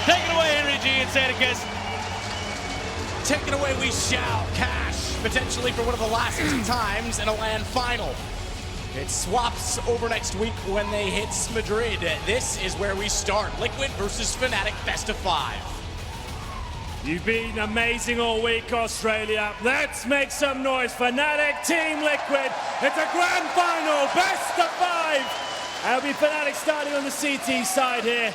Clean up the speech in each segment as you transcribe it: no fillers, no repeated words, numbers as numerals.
Take it away, Henry G and Sandicus. Take it away we shall. Cash, potentially for one of the last times in a LAN final. It swaps over next week when they hit Madrid. This is where we start. Liquid versus Fnatic, best of 5. You've been amazing all week, Australia. Let's make some noise. Fnatic, Team Liquid. It's a grand final, best of 5. It'll be Fnatic starting on the CT side here.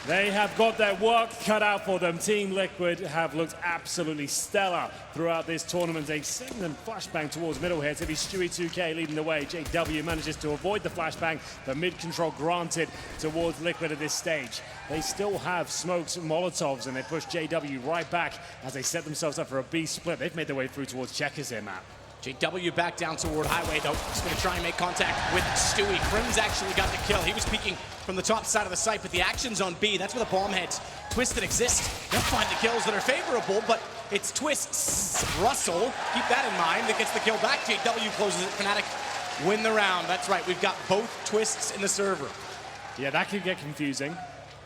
They have got their work cut out for them. Team Liquid have looked absolutely stellar throughout this tournament. They send them flashbang towards middle here. It's going to be Stewie 2K leading the way. JW manages to avoid the flashbang, but mid-control granted towards Liquid at this stage. They still have smokes and Molotovs, and they push JW right back as they set themselves up for a B split. They've made their way through towards checkers here, Matt. JW back down toward Highway, though. He's going to try and make contact with Stewie. Krim's actually got the kill. He was peeking from the top side of the site, but the action's on B. That's where the bomb heads. Twist that exists. They'll find the kills that are favorable, but it's Twist's Russell. Keep that in mind. That gets the kill back. JW closes it. Fnatic win the round. That's right. We've got both Twists in the server. Yeah, that could get confusing.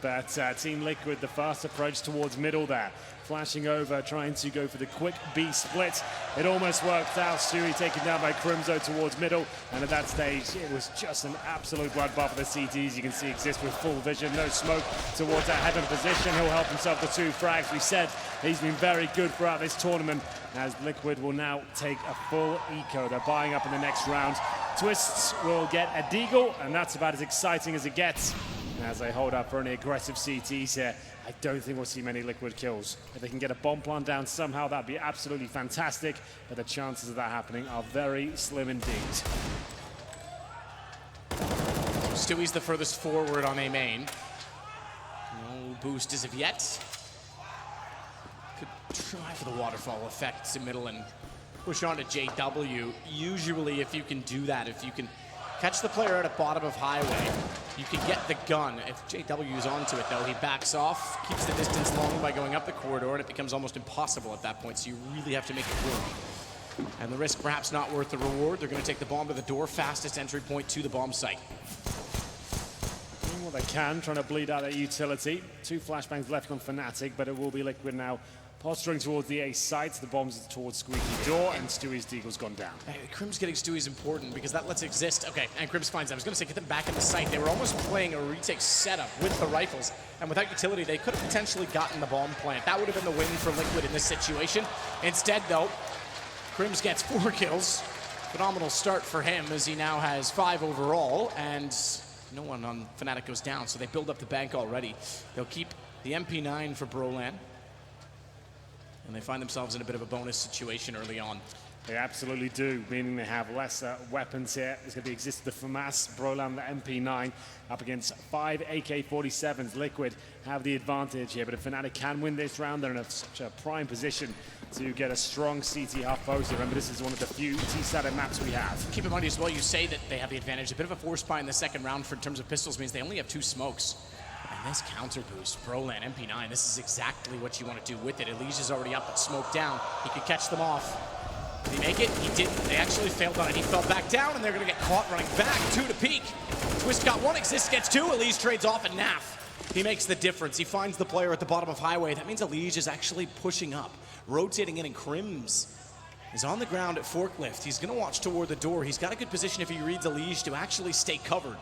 But Team Liquid, the fast approach towards middle there. Flashing over, trying to go for the quick B split. It almost worked out. Stewie taken down by Crimzo towards middle. And at that stage, it was just an absolute bloodbath for the CTs. You can see exist with full vision, no smoke towards that heaven position. He'll help himself to 2 frags. We said he's been very good throughout this tournament, as Liquid will now take a full eco. They're buying up in the next round. Twists will get a deagle, and that's about as exciting as it gets. As they hold up for any aggressive CTs here, I don't think we'll see many Liquid kills. If they can get a bomb plant down somehow, that'd be absolutely fantastic, but the chances of that happening are very slim indeed. Stewie's the furthest forward on A main. No boost as of yet. Could try for the waterfall effects in middle and push on to JW. Usually if you can do that, if you can catch the player at the bottom of Highway, you can get the gun. If JW is onto it, though, he backs off, keeps the distance long by going up the corridor, and it becomes almost impossible at that point, so you really have to make it work. And the risk perhaps not worth the reward. They're going to take the bomb to the door, fastest entry point to the bomb site. Doing what they can, trying to bleed out their utility. 2 flashbangs left on Fnatic, but it will be Liquid now. Posturing towards the A site, the bombs towards Squeaky Door, and Stewie's deagle's gone down. Hey, Crim's getting Stewie's important because that lets exist. Okay, and Crims finds them. I was going to say, get them back in the site. They were almost playing a retake setup with the rifles, and without utility, they could have potentially gotten the bomb plant. That would have been the win for Liquid in this situation. Instead, though, Crims gets 4 kills. Phenomenal start for him as he now has 5 overall, and no one on Fnatic goes down, so they build up the bank already. They'll keep the MP9 for Brolan. And they find themselves in a bit of a bonus situation early on. They absolutely do, meaning they have lesser weapons here. There's going to be existed the FAMAS, Brolan, the MP9, up against 5 AK-47s. Liquid have the advantage here, but if Fnatic can win this round, they're in such a prime position to get a strong CT half post. Remember, this is one of the few T-sided maps we have. Keep in mind as well, you say that they have the advantage. A bit of a force buy in the second round in terms of pistols means they only have 2 smokes. And this counter boost, Brolan, MP9, this is exactly what you want to do with it. Elysia's is already up, but smoke down. He could catch them off. Did he make it? He didn't. They actually failed on it. He fell back down, and they're going to get caught running back. 2 to peak. Twist got 1, Exist gets 2. Elysia trades off, and Naf, he makes the difference. He finds the player at the bottom of Highway. That means Elysia is actually pushing up, rotating in, and Crims is on the ground at Forklift. He's going to watch toward the door. He's got a good position if he reads Elysia to actually stay covered.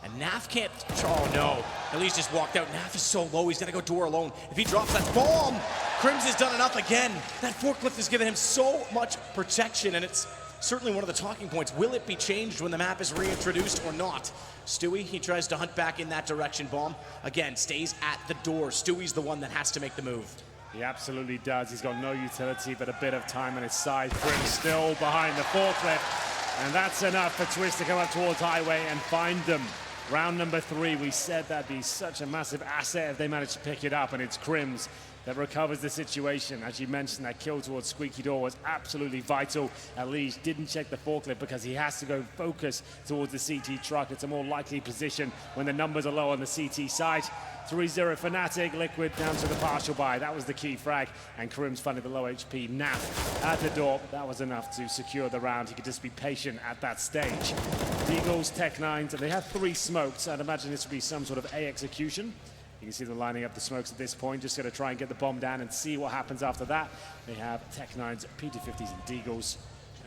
And Naf can't, oh no. Elysia just walked out. Naf is so low, he's gotta go door alone. If he drops that bomb, Crims has done enough again. That forklift has given him so much protection, and it's certainly one of the talking points. Will it be changed when the map is reintroduced or not? Stewie, he tries to hunt back in that direction. Bomb, again, stays at the door. Stewie's the one that has to make the move. He absolutely does. He's got no utility, but a bit of time on his side. Crims still behind the forklift. And that's enough for Twist to come up towards Highway and find them. Round number 3, we said that'd be such a massive asset if they managed to pick it up, and it's Crims that recovers the situation. As you mentioned, that kill towards Squeaky Door was absolutely vital. Elysia didn't check the forklift because he has to go focus towards the CT truck. It's a more likely position when the numbers are low on the CT side. 3-0 Fnatic, Liquid down to the partial buy. That was the key frag, and Crims funded the low HP Naf at the door. That was enough to secure the round. He could just be patient at that stage. Deagles, Tech 9s, and they have 3 smokes. I'd imagine this would be some sort of A execution. You can see them lining up the smokes at this point, just going to try and get the bomb down and see what happens after that. They have Tech-9s, P250s, and Deagles,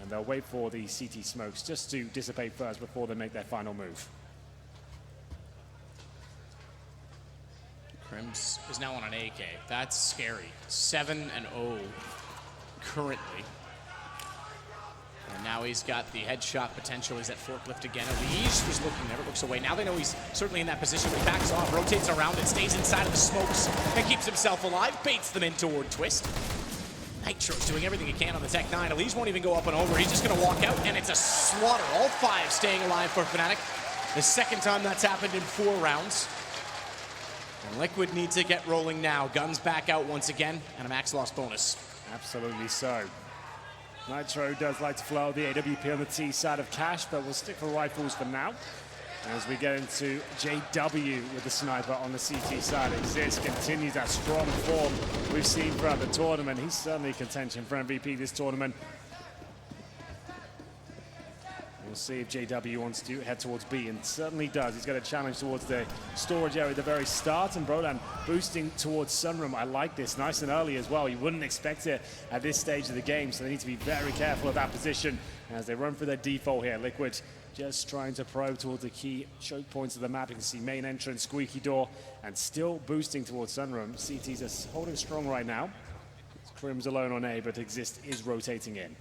and they'll wait for the CT smokes just to dissipate first before they make their final move. Crims is now on an AK. That's scary. 7-0 currently. And now he's got the headshot potential. He's at forklift again. Elige was looking, never looks away. Now they know he's certainly in that position, but he backs off, rotates around it, stays inside of the smokes, and keeps himself alive, baits them in toward Twist. Nitro's doing everything he can on the Tech-9. Elige won't even go up and over. He's just going to walk out, and it's a slaughter. All 5 staying alive for Fnatic. The second time that's happened in 4 rounds. And Liquid needs to get rolling now. Guns back out once again, and a max loss bonus. Absolutely so. Nitro does like to flow the AWP on the T side of Cash, but we'll stick for rifles for now. As we get into JW with the sniper on the CT side. Exist continues that strong form we've seen throughout the tournament. He's certainly contention for MVP this tournament. We'll see if JW wants to head towards B, and certainly does. He's got a challenge towards the storage area at the very start, and Brolan boosting towards Sunroom. I like this, nice and early as well. You wouldn't expect it at this stage of the game, so they need to be very careful of that position as they run for their default here. Liquid just trying to probe towards the key choke points of the map. You can see main entrance, squeaky door, and still boosting towards Sunroom. CTs are holding strong right now. Crim's alone on A, but Exist is rotating in.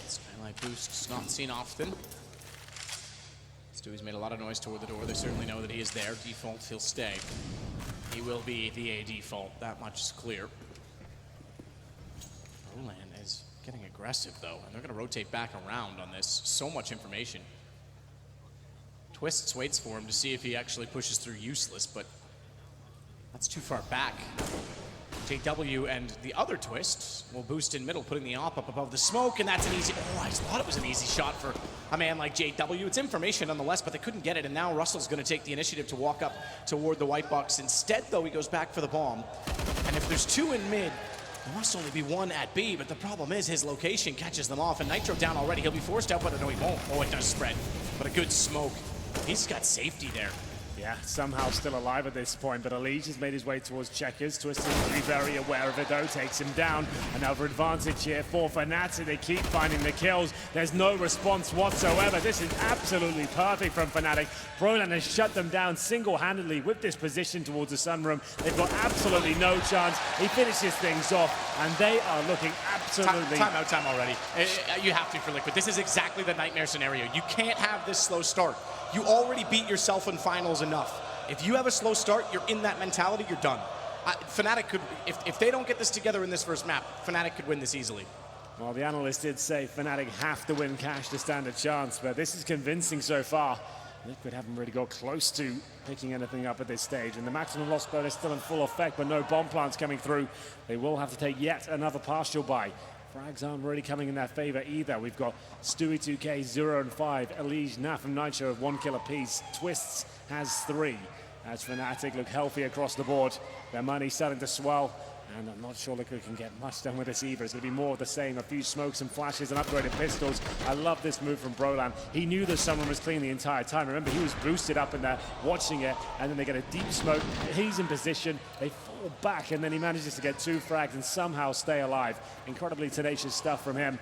Skylight boosts not seen often. Stewie's made a lot of noise toward the door. They certainly know that he is there. Default, he'll stay. He will be the A default. That much is clear. Roland is getting aggressive, though, and they're going to rotate back around on this. So much information. Twists waits for him to see if he actually pushes through useless, but that's too far back. JW and the other Twist will boost in middle, putting the op up above the smoke, and that's an easy... Oh, I thought it was an easy shot for a man like JW. It's information nonetheless, but they couldn't get it, and now Russell's going to take the initiative to walk up toward the white box. Instead, though, he goes back for the bomb. And if there's 2 in mid, there must only be 1 at B, but the problem is his location catches them off, and Nitro down already. He'll be forced out, but no, he won't. Oh, it does spread. But a good smoke. He's got safety there. Yeah, somehow still alive at this point, but Elige has made his way towards Checkers. Twisted to be very aware of it, though, takes him down. Another advantage here for Fnatic. They keep finding the kills. There's no response whatsoever. This is absolutely perfect from Fnatic. Brolan has shut them down single-handedly with this position towards the Sunroom. They've got absolutely no chance. He finishes things off, and they are looking absolutely... Time already. You have to for Liquid. This is exactly the nightmare scenario. You can't have this slow start. You already beat yourself in finals enough. If you have a slow start, you're in that mentality, you're done. Fnatic could, if they don't get this together in this first map, Fnatic could win this easily. Well, the analyst did say Fnatic have to win Cash to stand a chance, but this is convincing so far. Liquid haven't really got close to picking anything up at this stage, and the maximum loss bonus still in full effect, but no bomb plants coming through. They will have to take yet another partial buy. Frags aren't really coming in their favor either. We've got Stewie 2K 0 and 5, Elige, Naf and Nitro have 1 kill apiece. Twists has 3. As Fnatic look healthy across the board, their money's starting to swell, and I'm not sure Liquid can get much done with this either. It's going to be more of the same, a few smokes and flashes and upgraded pistols. I love this move from Brolan. He knew the Sunroom was clean the entire time. Remember, he was boosted up in there, watching it, and then they get a deep smoke. He's in position. They fall back, and then he manages to get 2 frags and somehow stay alive. Incredibly tenacious stuff from him.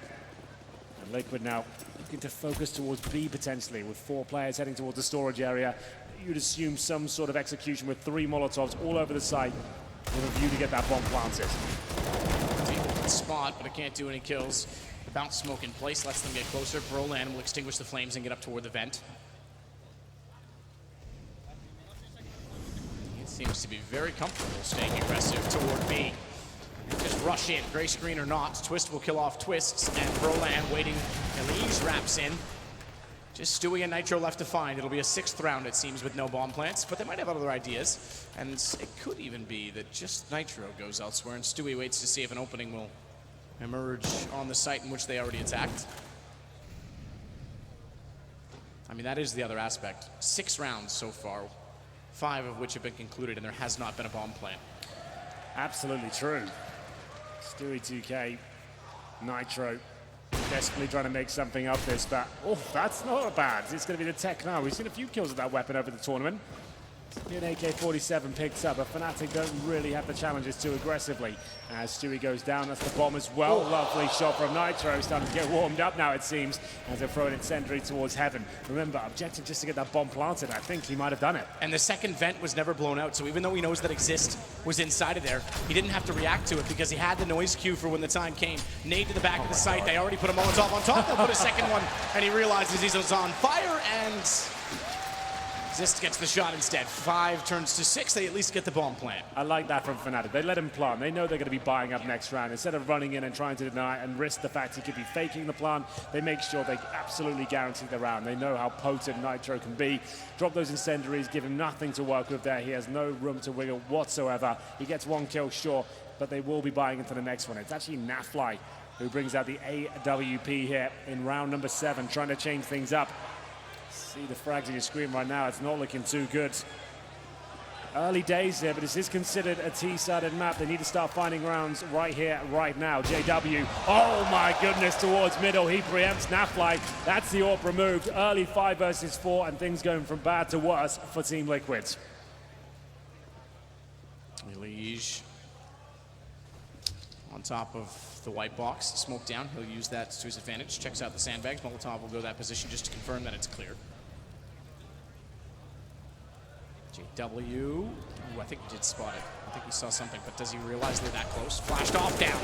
And Liquid now looking to focus towards B potentially, with 4 players heading towards the storage area. You'd assume some sort of execution with 3 Molotovs all over the site with a view to get that bomb planted. Spot, but it can't do any kills. The bounce smoke in place lets them get closer. Brolan will extinguish the flames and get up toward the vent. He seems to be very comfortable staying aggressive toward B. Just rush in, gray screen or not. Twist will kill off Twists, and Brolan waiting. Elige wraps in. Just Stewie and Nitro left to find. It'll be a 6th round, it seems, with no bomb plants, but they might have other ideas. And it could even be that just Nitro goes elsewhere, and Stewie waits to see if an opening will emerge on the site in which they already attacked. I mean, that is the other aspect. 6 rounds so far, 5 of which have been concluded, and there has not been a bomb plant. Absolutely true. Stewie 2K, Nitro, desperately trying to make something of this, but oh, that's not bad. It's going to be the Tech now. We've seen a few kills with that weapon over the tournament. An AK-47 picks up, but Fnatic don't really have the challenges too aggressively. As Stewie goes down, that's the bomb as well. Lovely shot from Nitro, starting to get warmed up now, it seems, as they're throwing incendiary towards heaven. Remember, objective just to get that bomb planted. I think he might have done it. And the second vent was never blown out, so even though he knows that Exist was inside of there, he didn't have to react to it because he had the noise cue for when the time came. Nade to the back of the site. They already put a Molotov on top. They'll put a second one, and he realizes he's on fire, and Exist gets the shot instead. 5 turns to 6. They at least get the bomb plant. I like that from Fnatic. They let him plant. They know they're going to be buying up next round. Instead of running in and trying to deny and risk the fact he could be faking the plant, they make sure they absolutely guarantee the round. They know how potent Nitro can be. Drop those incendiaries, give him nothing to work with there. He has no room to wiggle whatsoever. He gets 1 kill, sure, but they will be buying into the next one. It's actually Nafly who brings out the AWP here in round number 7, trying to change things up. See the frags on your screen right now, it's not looking too good. Early days here, but this is considered a T-sided map. They need to start finding rounds right here, right now. JW, oh my goodness, towards middle. He preempts Nafly. That's the AWP removed. Early 5 versus 4, and things going from bad to worse for Team Liquid. Elige on top of the white box, smoke down. He'll use that to his advantage. Checks out the sandbags. Molotov will go that position just to confirm that it's clear. JW, ooh, I think he did spot it. I think he saw something, but does he realize they're that close? Flashed off, down.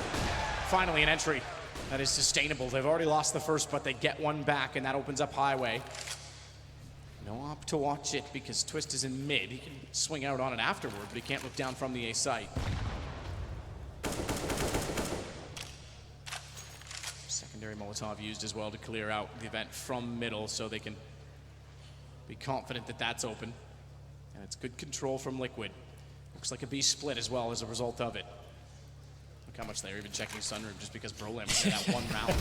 Finally an entry that is sustainable. They've already lost the first, but they get one back, and that opens up highway. No op to watch it because Twist is in mid. He can swing out on it afterward, but he can't look down from the A site. Secondary Molotov used as well to clear out the event from middle so they can be confident that that's open. And it's good control from Liquid. Looks like a B split as well as a result of it. Look how much they're even checking Sunroom just because Brolam was in that one round.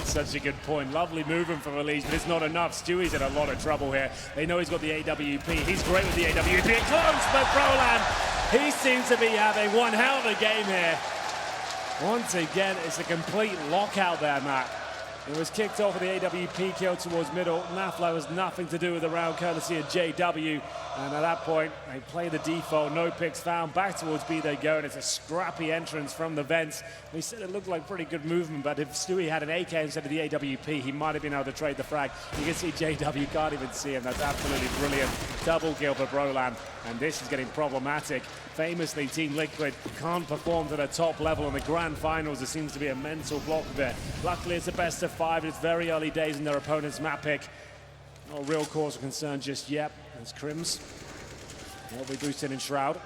Such a good point. Lovely movement from Elige, but it's not enough. Stewie's in a lot of trouble here. They know he's got the AWP. He's great with the AWP. Close, but Brolam, he seems to be having one hell of a game here. Once again, it's a complete lockout there, Matt. It was kicked off with the AWP kill towards middle. Nafla has nothing to do with the round, courtesy of JW. And at that point, they play the default, no picks found. Back towards B they go, and it's a scrappy entrance from the vents. We said it looked like pretty good movement, but if Stewie had an AK instead of the AWP, he might have been able to trade the frag. You can see JW can't even see him. That's absolutely brilliant. Double kill for Brolam, and this is getting problematic. Famously, Team Liquid can't perform to the top level in the grand finals. There seems to be a mental block there. Luckily, it's a best of 5. It's very early days in their opponent's map pick. No real cause of concern just yet. As Crims will be boosted in Shroud.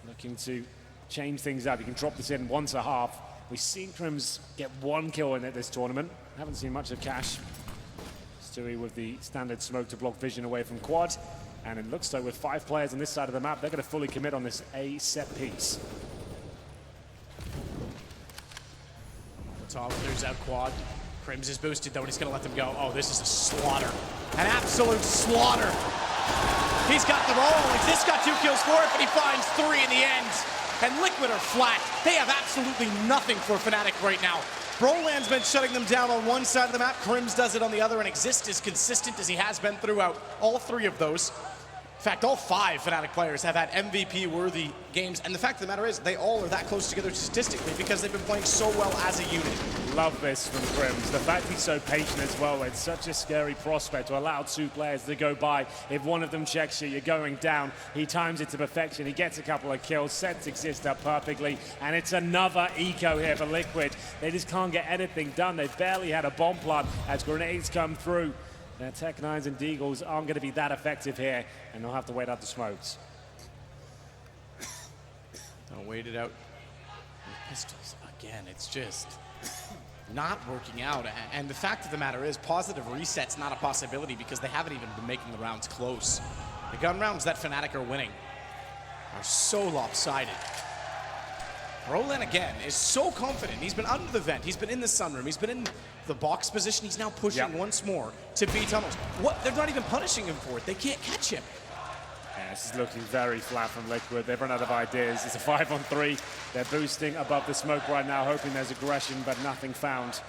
Looking to change things up. You can drop this in once a half. We've seen Crims get 1 kill in it this tournament. Haven't seen much of Cash. Stewie with the standard smoke to block vision away from Quad. And it looks like with 5 players on this side of the map, they're going to fully commit on this A set piece. Molotov clears out Quad. Crims is boosted though, and he's going to let them go. Oh, this is a slaughter. An absolute slaughter. He's got the roll. Exist got 2 kills for it, but he finds 3 in the end. And Liquid are flat. They have absolutely nothing for Fnatic right now. Broland's been shutting them down on one side of the map. Crims does it on the other, and Exist is consistent as he has been throughout all 3 of those. In fact, all 5 Fnatic players have had MVP-worthy games, and the fact of the matter is they all are that close together statistically because they've been playing so well as a unit. Love this from Crims. The fact he's so patient as well. It's such a scary prospect to allow 2 players to go by. If one of them checks you, you're going down. He times it to perfection. He gets a couple of kills, sets Exist up perfectly, and it's another eco here for Liquid. They just can't get anything done. They've barely had a bomb plant as grenades come through. Their Tech 9s and Deagles aren't going to be that effective here, and they'll have to wait out the smokes. Don't wait it out. With pistols again, it's just not working out. And the fact of the matter is, positive reset's not a possibility because they haven't even been making the rounds close. The gun rounds that Fnatic are winning are so lopsided. Brolan again is so confident. He's been under the vent. He's been in the sunroom. He's been in the box position. He's now pushing once more to B tunnels. What? They're not even punishing him for it. They can't catch him. Yeah, this is looking very flat from Liquid. They've run out of ideas. It's a 5-on-3. They're boosting above the smoke right now, hoping there's aggression, but nothing found.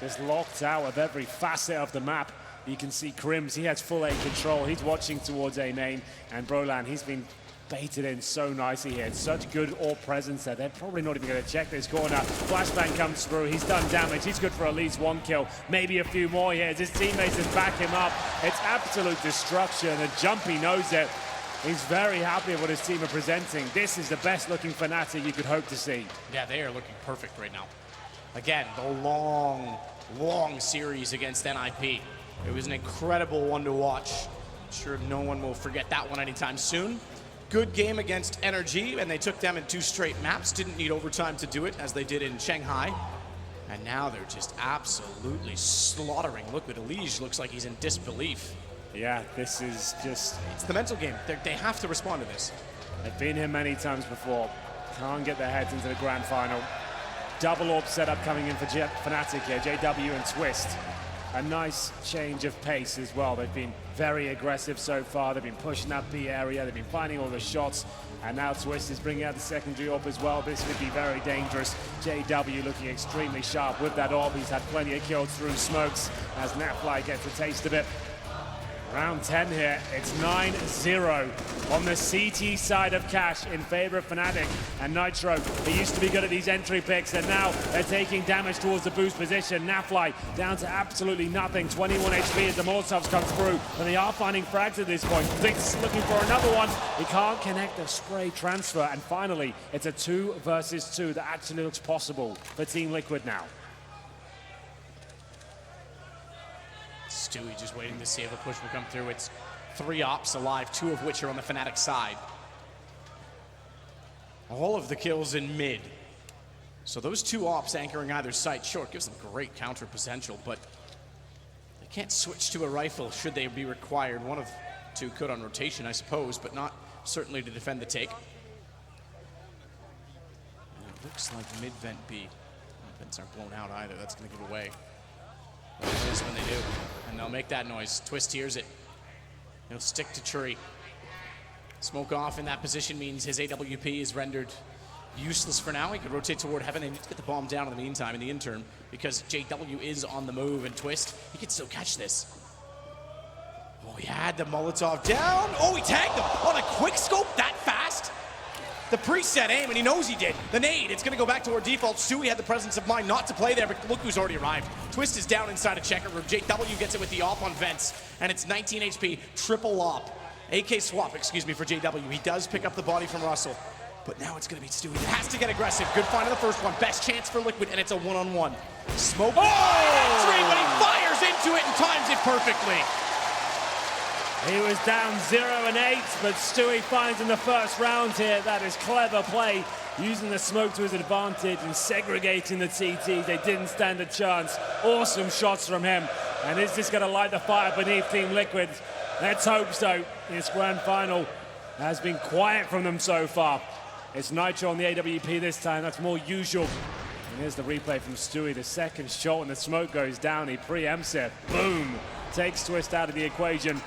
Just locked out of every facet of the map. You can see Crims, he has full A control. He's watching towards A main, and Brolan, he's been baited in so nicely here. Such good AWP presence there. They're probably not even going to check this corner. Flashbang comes through. He's done damage. He's good for at least 1 kill, maybe a few more here. His teammates just back him up. It's absolute destruction. The Jumpy knows it. He's very happy with what his team are presenting. This is the best looking Fnatic you could hope to see. Yeah, they are looking perfect right now. Again, the long series against NIP. It was an incredible one to watch. I'm sure no one will forget that one anytime soon. Good game against Energy, and they took them in 2 straight maps. Didn't need overtime to do it, as they did in Shanghai. And now they're just absolutely slaughtering. Look at Elige, looks like he's in disbelief. Yeah, this is just... It's the mental game. They have to respond to this. They've been here many times before. Can't get their heads into the grand final. Double AWP setup coming in for Fnatic here, JW and Twist. A nice change of pace as well. They've been very aggressive so far. They've been pushing that B area. They've been finding all the shots. And now Twist is bringing out the secondary AWP as well. This could be very dangerous. JW looking extremely sharp with that AWP. He's had plenty of kills through smokes as Netfly gets a taste of it. Round 10 here, it's 9-0 on the CT side of Cash in favor of Fnatic. And Nitro, he used to be good at these entry picks, and now they're taking damage towards the boost position. Nafly down to absolutely nothing, 21 HP as the Molotovs come through, and they are finding frags at this point. Vix looking for another one. He can't connect the spray transfer, and finally, it's a 2 versus 2 that actually looks possible for Team Liquid now. Stewie just waiting to see if a push will come through. It's 3 ops alive, 2 of which are on the Fnatic side. All of the kills in mid. So those 2 ops anchoring either side short gives them great counter potential, but they can't switch to a rifle should they be required. One of 2 could on rotation, I suppose, but not certainly to defend the take. And it looks like mid-vent B. Vents aren't blown out either. That's going to give away. It is when they do, and they'll make that noise. Twist hears it. He'll stick to tree. Smoke off in that position means his AWP is rendered useless for now. He could rotate toward heaven. They need to get the bomb down in the meantime, in the interim, because JW is on the move, and Twist, he could still catch this. Oh, he had the Molotov down. Oh, he tagged him on a quick scope that fast. The preset aim, and he knows he did. The nade, it's going to go back to our default. Stewie had the presence of mind not to play there, but look who's already arrived. Twist is down inside a checker room. JW gets it with the AWP on Vents, and it's 19 HP, triple AWP. AK swap, excuse me, for JW. He does pick up the body from Russell, but now it's going to be Stewie. He has to get aggressive. Good find on the first one. Best chance for Liquid, and it's a one-on-one. Smoke. Oh! Entry, but he fires into it and times it perfectly. He was down 0-8, but Stewie finds in the first round here. That is clever play, using the smoke to his advantage and segregating the TTs. They didn't stand a chance. Awesome shots from him. And is this going to light the fire beneath Team Liquid? Let's hope so. This grand final has been quiet from them so far. It's Nitro on the AWP this time. That's more usual. And here's the replay from Stewie. The second shot when the smoke goes down, he preempts it. Boom! Takes Twist out of the equation.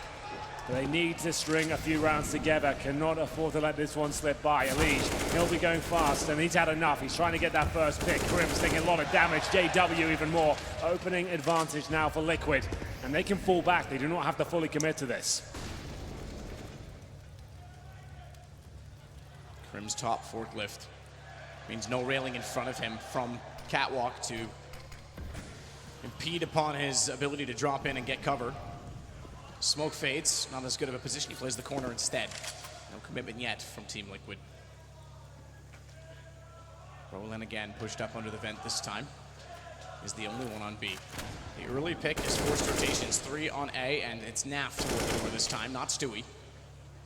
They need to string a few rounds together. Cannot afford to let this one slip by. Elige, he'll be going fast, and he's had enough. He's trying to get that first pick. Grim's taking a lot of damage. JW even more. Opening advantage now for Liquid. And they can fall back. They do not have to fully commit to this. Grim's top forklift. Means no railing in front of him from catwalk to impede upon his ability to drop in and get cover. Smoke fades, not as good of a position. He plays the corner instead. No commitment yet from Team Liquid. Roland again pushed up under the vent this time. Is the only one on B. The early pick is forced rotations, 3 on A, and it's Naf toward the door this time, not Stewie.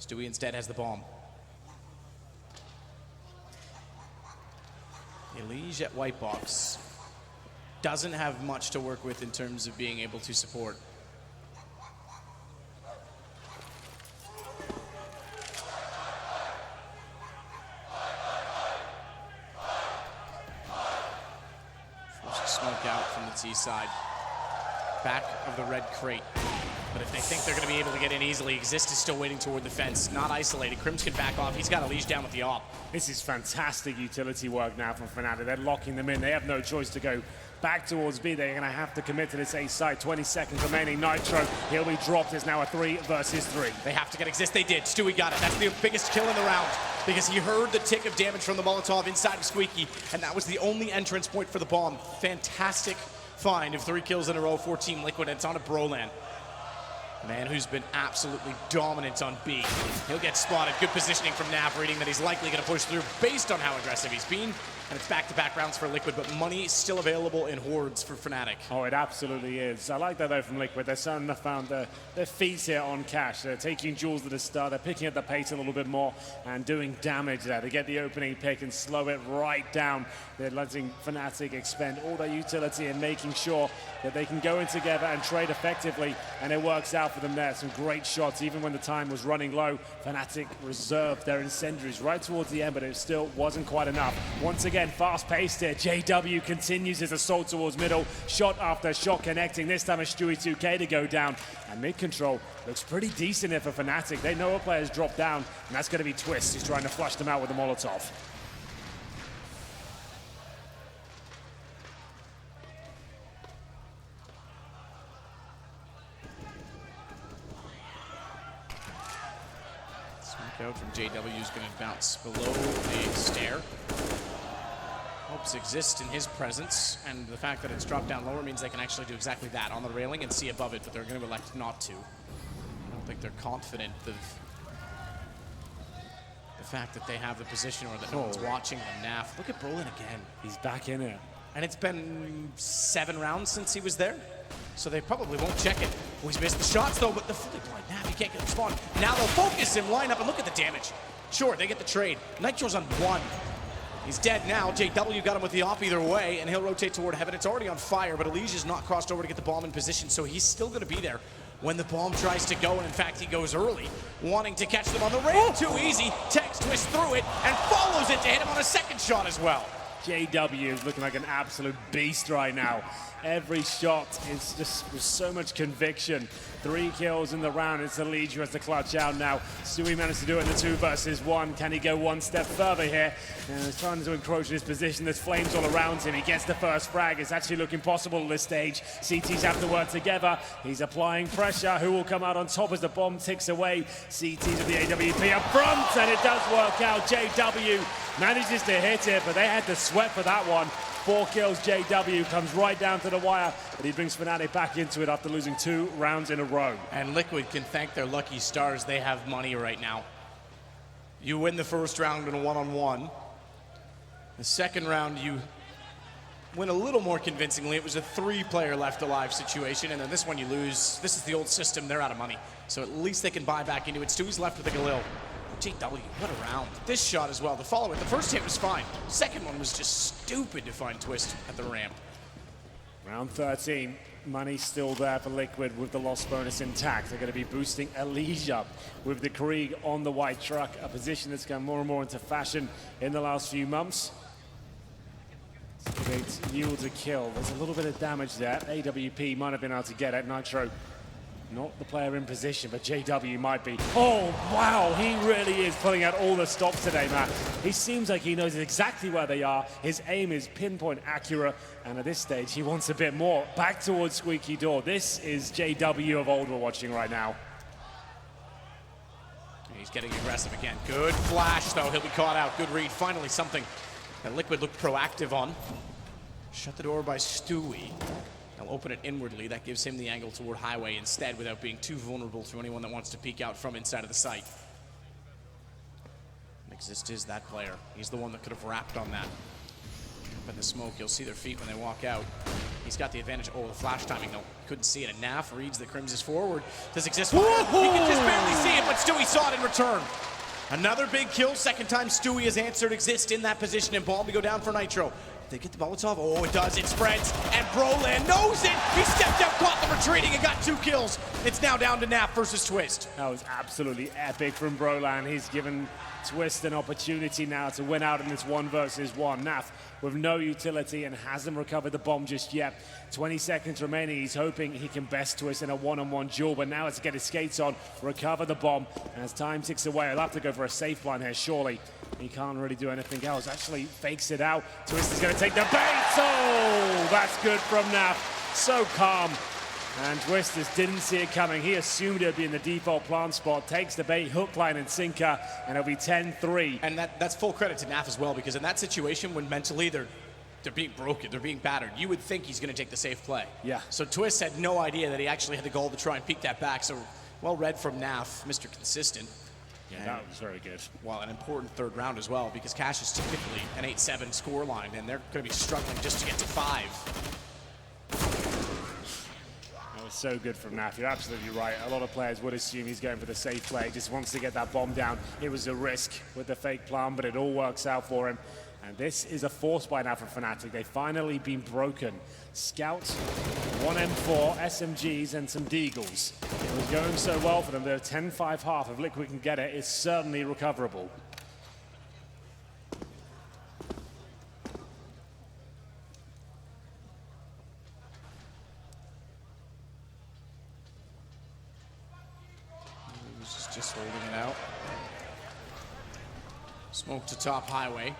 Stewie instead has the bomb. Elige at white box. Doesn't have much to work with in terms of being able to support. Smoke out from the T side. Back of the red crate. But if they think they're going to be able to get in easily, Exist is still waiting toward the fence. Not isolated. Crims can back off. He's got a leash down with the AWP. This is fantastic utility work now from Fnatic. They're locking them in. They have no choice to go back towards B. They're going to have to commit to this A side. 20 seconds remaining. Nitro, he'll be dropped. It's now a 3 versus 3. They have to get exist. They did. Stewie got it. That's the biggest kill in the round because he heard the tick of damage from the Molotov inside of Squeaky, and that was the only entrance point for the bomb. Fantastic find of 3 kills in a row for Team Liquid. It's on a Brolan. A man who's been absolutely dominant on B. He'll get spotted. Good positioning from Nav, reading that he's likely going to push through based on how aggressive he's been. And it's back-to-back rounds for Liquid, but money is still available in hordes for Fnatic. Oh, it absolutely is. I like that, though, from Liquid. They're starting to find their feet here on cash. They're taking duels at the start. They're picking up the pace a little bit more and doing damage there. They get the opening pick and slow it right down. They're letting Fnatic expend all their utility and making sure that they can go in together and trade effectively, and it works out for them there. Some great shots, even when the time was running low. Fnatic reserved their incendiaries right towards the end, but it still wasn't quite enough. Once again, fast-paced here. JW continues his assault towards middle. Shot after shot connecting. This time a Stewie 2K to go down. And mid-control looks pretty decent here for Fnatic. They know a player's dropped down, and that's going to be Twist. He's trying to flush them out with the Molotov. Smoke out from JW is going to bounce below the stair. Hopes exist in his presence, and the fact that it's dropped down lower means they can actually do exactly that on the railing and see above it, but they're going to elect not to. I don't think they're confident of the fact that they have the position or that no one's watching them. Naf, look at Brolin again. He's back in it. And it's been 7 rounds since he was there, so they probably won't check it. Oh, he's missed the shots though, but the fully blind Naf, he can't get him spawned. Now they'll focus him, line up, and look at the damage. Sure, they get the trade. Nitro's on 1. He's dead now. JW got him with the op either way, and he'll rotate toward heaven. It's already on fire, but Elijah's not crossed over to get the bomb in position, so he's still going to be there when the bomb tries to go, and in fact, he goes early, wanting to catch them on the rail. Too easy. Tex twists through it and follows it to hit him on a second shot as well. JW is looking like an absolute beast right now. Every shot is just with so much conviction. 3 kills in the round. It's Elijah who has to clutch out now. Stewie managed to do it in the 2 versus 1. Can he go one step further here? And he's trying to encroach his position. There's flames all around him. He gets the first frag. It's actually looking possible at this stage. CTs have to work together. He's applying pressure. Who will come out on top as the bomb ticks away? CTs of the AWP up front, and it does work out. JW manages to hit it, but they had to sweat for that one. 4 kills. JW comes right down to the wire, but he brings Fnatic back into it after losing 2 rounds in a row. And Liquid can thank their lucky stars. They have money right now. You win the first round in a 1-on-1. The second round, you win a little more convincingly. It was a 3-player left alive situation, and then this one you lose. This is the old system. They're out of money, so at least they can buy back into it. Stewie's left with a Galil. JW, what a round. This shot as well, the follow-it. The first hit was fine. The second one was just stupid to find Twist at the ramp. Round 13, money still there for Liquid with the loss bonus intact. They're going to be boosting Elijah with the Krieg on the white truck, a position that's gone more and more into fashion in the last few months. It yields a kill. There's a little bit of damage there. AWP might have been able to get it. Nitro, not the player in position, but JW might be. Oh, wow, he really is pulling out all the stops today, Matt. He seems like he knows exactly where they are. His aim is pinpoint accurate, and at this stage, he wants a bit more. Back towards Squeaky Door. This is JW of old we're watching right now. He's getting aggressive again. Good flash, though. He'll be caught out. Good read. Finally, something that Liquid looked proactive on. Shut the door by Stewie. He'll open it inwardly. That gives him the angle toward Highway instead without being too vulnerable to anyone that wants to peek out from inside of the site. Exist is that player. He's the one that could have wrapped on that. Up in the smoke, you'll see their feet when they walk out. He's got the advantage. Oh, the flash timing, though. Couldn't see it. And Naf reads the Crims is forward. Does Exist fire? He can just barely see it, but Stewie saw it in return. Another big kill. Second time Stewie has answered Exist in that position, and bomb to go down for Nitro. They get the Molotov. Oh, it does. It spreads. And Brolan knows it. He stepped out, caught them retreating, and got 2 kills. It's now down to Naf versus Twist. That was absolutely epic from Brolan. He's given Twist an opportunity now to win out in this 1 versus 1. Naf with no utility and hasn't recovered the bomb just yet. 20 seconds remaining. He's hoping he can best Twist in a 1-on-1 duel, but now it's to get his skates on, recover the bomb, and as time ticks away, he'll have to go for a safe line here, surely. He can't really do anything else. Actually fakes it out. Twist is going to take the bait. Oh, that's good from Naf. So calm. And Twisters didn't see it coming. He assumed it would be in the default plant spot. Takes the bait, hook, line, and sinker, and it'll be 10-3. And that's full credit to Naf as well, because in that situation, when mentally they're being broken, they're being battered, you would think he's going to take the safe play. Yeah. So Twist had no idea that he actually had the goal to try and peek that back. So well read from Naf, Mr. Consistent. Yeah, that was very good. Well, an important third round as well, because Cash is typically an 8-7 score line, and they're going to be struggling just to get to 5. That was so good from Naf. You're absolutely right. A lot of players would assume he's going for the safe play. He just wants to get that bomb down. It was a risk with the fake plan, but it all works out for him. And this is a force by now from Fnatic. They've finally been broken. Scouts, 1 M4, SMGs, and some Deagles. It was going so well for them. They're 10-5 half. If Liquid can get it, it's certainly recoverable. Just holding it out. Smoke to top highway.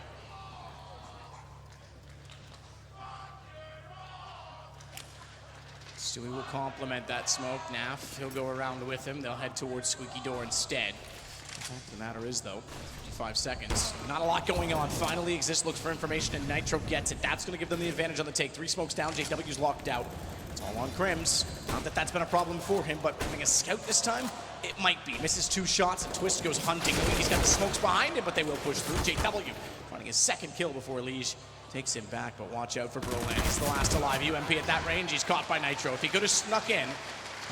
Stewie will complement that smoke. Naf, he'll go around with him. They'll head towards Squeaky Door instead. The fact of the matter is, though, 55 seconds. Not a lot going on. Finally, Exist looks for information, and Nitro gets it. That's going to give them the advantage on the take. 3 smokes down. JW's locked out. It's all on Crims. Not that that's been a problem for him, but having a scout this time, it might be. Misses 2 shots, and Twist goes hunting. He's got the smokes behind him, but they will push through. JW finding his second kill before Liege takes him back, but watch out for Brolan. He's the last alive. UMP at that range. He's caught by Nitro. If he could have snuck in,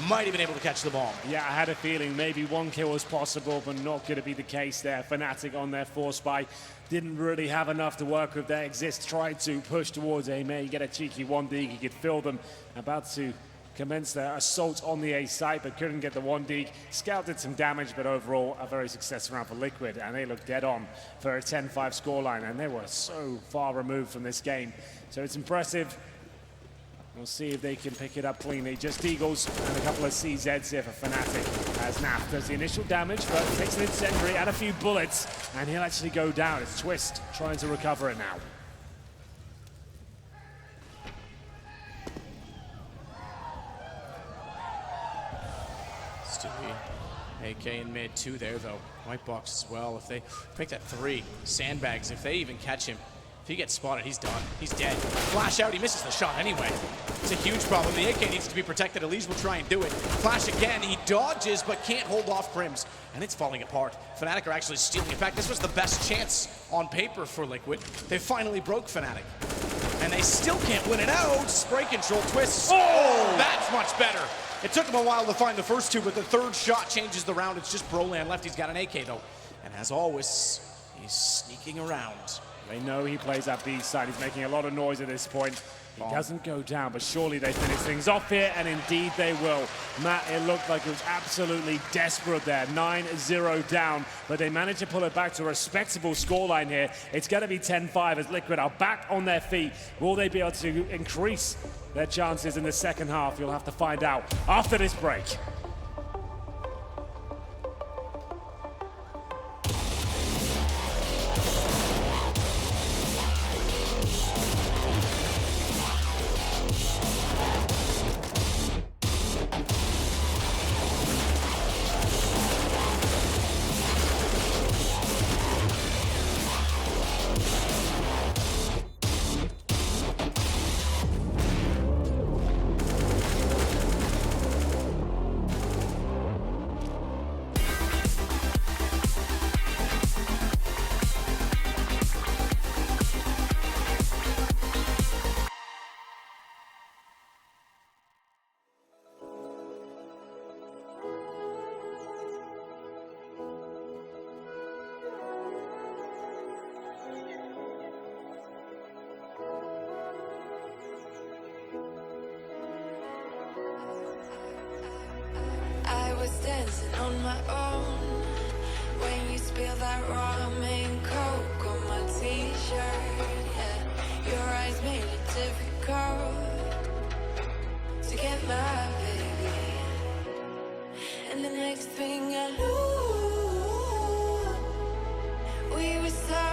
might have been able to catch the bomb. Yeah, I had a feeling maybe 1 kill was possible, but not going to be the case there. Fnatic on their force buy didn't really have enough to work with. Their Exist tried to push towards A. May get a cheeky 1D. He could fill them. About to commence their assault on the A site, but couldn't get the 1D. Scout did some damage, but overall a very successful round for Liquid, and they look dead on for a 10-5 scoreline, and they were so far removed from this game. So it's impressive. We'll see if they can pick it up cleanly. Just Eagles and a couple of CZs here for Fnatic, as Naf does the initial damage, but takes an incendiary and a few bullets, and he'll actually go down. It's Twist trying to recover it now. AK in mid 2 there, though. White box as well. If they pick that 3, sandbags, if they even catch him, if he gets spotted, he's done. He's dead. Flash out, he misses the shot anyway. It's a huge problem. The AK needs to be protected. Elise will try and do it. Flash again, he dodges, but can't hold off Crims, and it's falling apart. Fnatic are actually stealing. In fact, this was the best chance on paper for Liquid. They finally broke Fnatic, and they still can't win it out. Spray control, Twist. Oh, that's much better. It took him a while to find the first 2, but the 3rd shot changes the round. It's just Brolan left. He's got an AK, though. And as always, he's sneaking around. They know he plays that B side. He's making a lot of noise at this point. He doesn't go down, but surely they finish things off here, and indeed they will. Matt, it looked like it was absolutely desperate there. 9-0 down, but they managed to pull it back to a respectable scoreline here. It's going to be 10-5 as Liquid are back on their feet. Will they be able to increase their chances in the second half? You'll have to find out after this break. Dancing on my own when you spill that ramen coke on my t-shirt. Yeah, your eyes made it difficult to get my baby. And the next thing I knew, we were so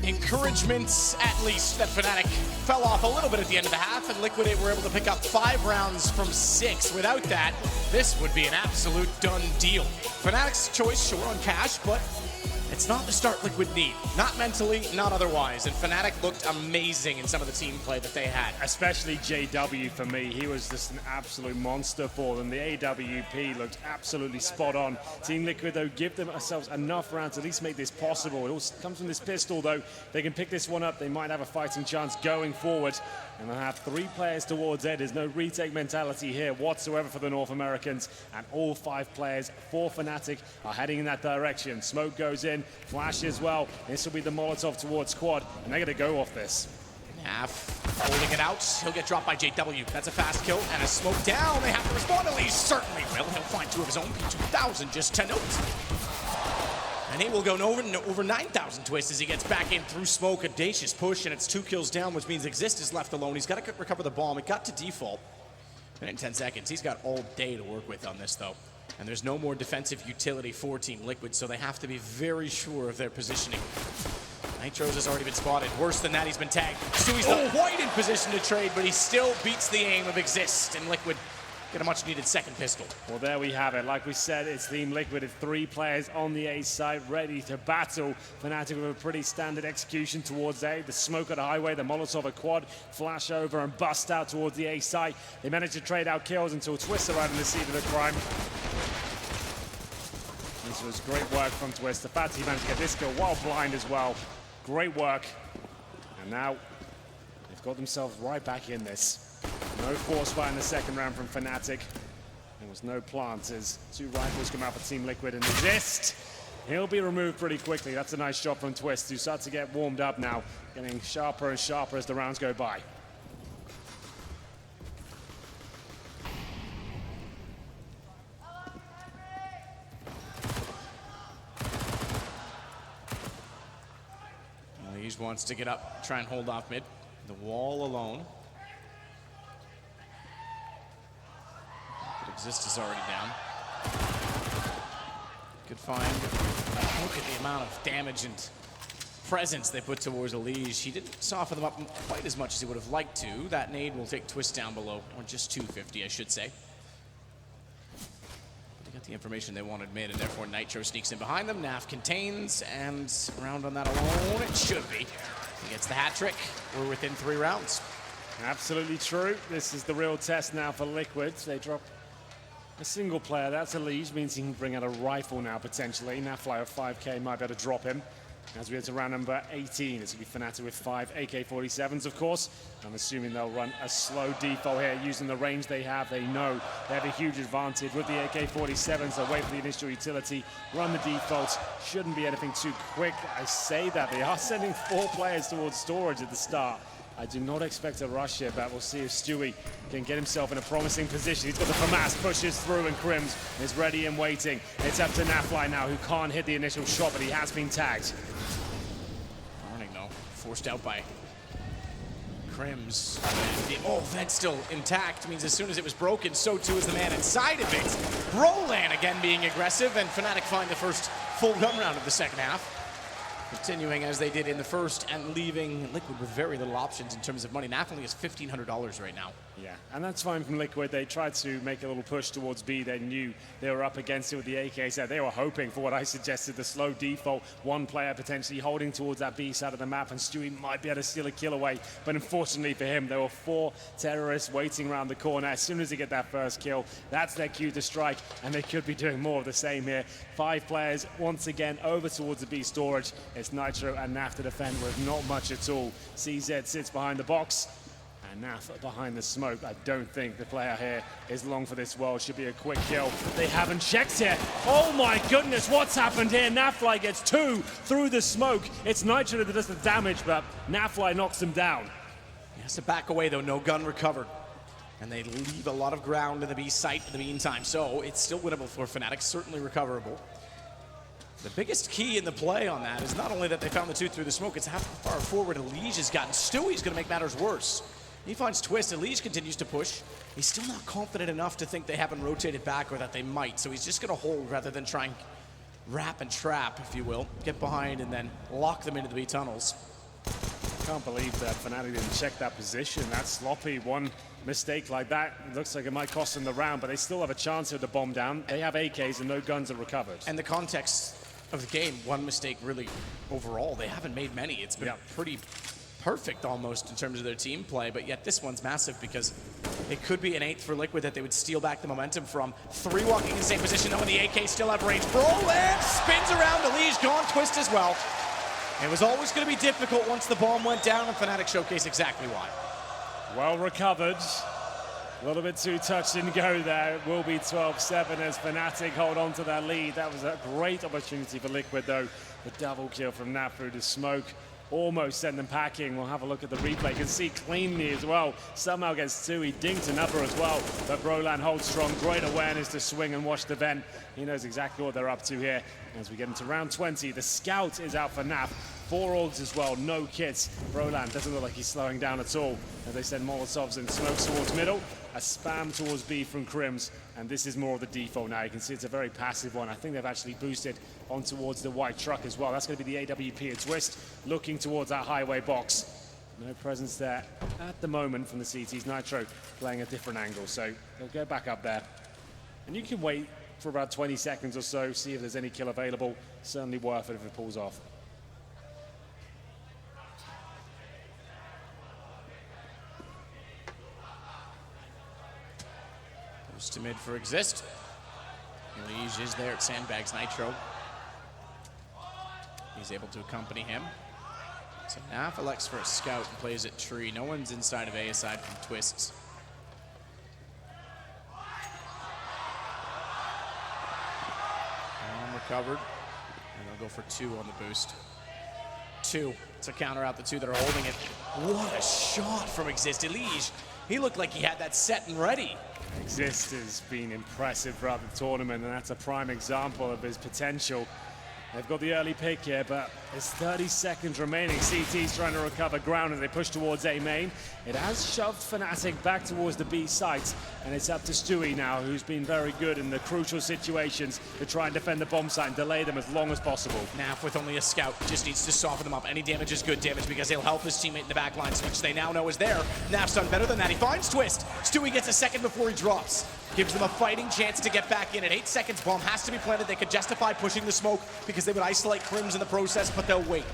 Encouragements, at least, that Fnatic fell off a little bit at the end of the half, and Liquid were able to pick up 5 rounds from 6. Without that, this would be an absolute done deal. Fnatic's choice, sure, on cash, but it's not the start Liquid need. Not mentally, not otherwise. And Fnatic looked amazing in some of the team play that they had. Especially JW for me. He was just an absolute monster for them. The AWP looked absolutely spot on. Team Liquid, though, give themselves enough rounds to at least make this possible. It all comes from this pistol, though. They can pick this one up. They might have a fighting chance going forward. And they'll have 3 players towards Ed. There's no retake mentality here whatsoever for the North Americans. And all 5 players for Fnatic are heading in that direction. Smoke goes in. Flash as well. This will be the Molotov towards Quad, and they're going to go off this. Half holding it out. He'll get dropped by JW. That's a fast kill and a smoke down. They have to respond. At least certainly will. He'll find 2 of his own. P2000 just 10 notes. And he will go over 9,000 twists as he gets back in through smoke. Audacious push, and it's 2 kills down, which means Exist is left alone. He's got to recover the bomb. It got to default. And in 10 seconds, he's got all day to work with on this, though. And there's no more defensive utility for Team Liquid, so they have to be very sure of their positioning. Nitros has already been spotted. Worse than that, he's been tagged. Sui's not quite in position to trade, but he still beats the aim of Exist, and Liquid get a much-needed second pistol. Well, there we have it. Like we said, it's Team Liquid with 3 players on the A side ready to battle. Fnatic with a pretty standard execution towards A. The smoke at the highway, the Molotov at Quad, flash over and bust out towards the A side. They managed to trade out kills until Twist arrived in the scene of the crime. This was great work from Twist. The fact he managed to get this kill while blind as well. Great work. And now they've got themselves right back in this. No force fire in the second round from Fnatic. There was no plant as 2 rifles come out for Team Liquid, and Exist, he'll be removed pretty quickly. That's a nice shot from Twist, who starts to get warmed up now, getting sharper and sharper as the rounds go by. Well, he wants to get up, try and hold off mid. The wall alone. Exist is already down. Good find. Look at the amount of damage and presence they put towards Elige. He didn't soften them up quite as much as he would have liked to. That nade will take Twist down below, or just 250, I should say. They got the information they wanted mid, and therefore Nitro sneaks in behind them. Naf contains, and round on that alone, it should be. He gets the hat trick. We're within 3 rounds. Absolutely true. This is the real test now for Liquid. They drop a single player. That's Elige, means he can bring out a rifle now, potentially. Nafly of 5K might be able to drop him. As we get to round number 18, it's going to be Fnatic with 5 AK-47s, of course. I'm assuming they'll run a slow default here using the range they have. They know they have a huge advantage with the AK-47s. They'll wait for the initial utility, run the defaults. Shouldn't be anything too quick. I say that. They are sending 4 players towards storage at the start. I do not expect a rush here, but we'll see if Stewie can get himself in a promising position. He's got the FAMAS, pushes through, and Crims is ready and waiting. It's up to Nafly now, who can't hit the initial shot, but he has been tagged. Warning though, forced out by Crims. Oh, vent still intact means as soon as it was broken, so too is the man inside of it. Brolan again being aggressive, and Fnatic find the first full gun round of the second half. Continuing as they did in the first and leaving Liquid with very little options in terms of money. Nafly is $1,500 right now. Yeah, and that's fine from Liquid. They tried to make a little push towards B. They knew they were up against it with the AK set. They were hoping for what I suggested, the slow default. One player potentially holding towards that B side of the map, and Stewie might be able to steal a kill away. But unfortunately for him, there were 4 terrorists waiting around the corner. As soon as they get that first kill, that's their cue to strike, and they could be doing more of the same here. 5 players once again over towards the B storage. It's Nitro and Naf to defend with not much at all. CZ sits behind the box, and Naf behind the smoke. I don't think the player here is long for this world. Should be a quick kill. They haven't checked here. Oh my goodness, what's happened here? Nafly gets 2 through the smoke. It's Nitro that does the damage, but Nafly knocks him down. He has to back away though, no gun recovered. And they leave a lot of ground in the B site in the meantime, so it's still winnable for Fnatic, certainly recoverable. The biggest key in the play on that is not only that they found the 2 through the smoke, it's how far forward Elige has gotten. Stewie's going to make matters worse. He finds Twist. Elige continues to push. He's still not confident enough to think they haven't rotated back or that they might, so he's just going to hold rather than try and wrap and trap, if you will. Get behind and then lock them into the B tunnels. I can't believe that Fnatic didn't check that position. That's sloppy. One mistake like that, it looks like it might cost them the round, but they still have a chance with the bomb down. They have AKs and no guns are recovered. And the context of the game, one mistake really overall. They haven't made many. It's been pretty perfect almost in terms of their team play, but yet this one's massive because it could be an 8th for Liquid that they would steal back the momentum from. 3 walking in the same position, though, and the AK still have range. Brolan spins around, Elige gone, Twist as well. It was always going to be difficult once the bomb went down, and Fnatic showcased exactly why. Well recovered. A little bit too touch and go there. It will be 12-7 as Fnatic hold on to that lead. That was a great opportunity for Liquid, though. The double kill from Naf through the smoke almost sent them packing. We'll have a look at the replay. You can see cleanly as well. Somehow gets 2. He dinked another as well. But Brolan holds strong. Great awareness to swing and watch the vent. He knows exactly what they're up to here. As we get into round 20, the scout is out for Naf. 4 orgs as well, no kits. Brolan doesn't look like he's slowing down at all. As they send Molotovs and smokes towards middle. A spam towards B from Crims, and this is more of the default now. You can see it's a very passive one. I think they've actually boosted on towards the white truck as well. That's going to be the AWP at Twist, looking towards that highway box. No presence there at the moment from the CTs. Nitro playing a different angle, so they'll go back up there. And you can wait for about 20 seconds or so, see if there's any kill available. Certainly worth it if it pulls off. To mid for Exist. Elige is there at Sandbags. Nitro. He's able to accompany him. So Naf elects for a scout and plays at tree. No one's inside of A aside from Twists. Recovered. And they'll go for 2 on the boost. 2 to counter out the 2 that are holding it. What a shot from Exist. Elige, he looked like he had that set and ready. Exist has been impressive throughout the tournament, and that's a prime example of his potential. They've got the early pick here, but there's 30 seconds remaining. CT's trying to recover ground as they push towards A main. It has shoved Fnatic back towards the B site, and it's up to Stewie now, who's been very good in the crucial situations to try and defend the bomb site and delay them as long as possible. Naf with only a scout just needs to soften them up. Any damage is good damage because he'll help his teammate in the back lines, which they now know is there. Naf's done better than that. He finds Twist. Stewie gets a second before he drops. Gives them a fighting chance to get back in. At 8 seconds, bomb has to be planted. They could justify pushing the smoke because they would isolate Crims in the process, but they'll wait.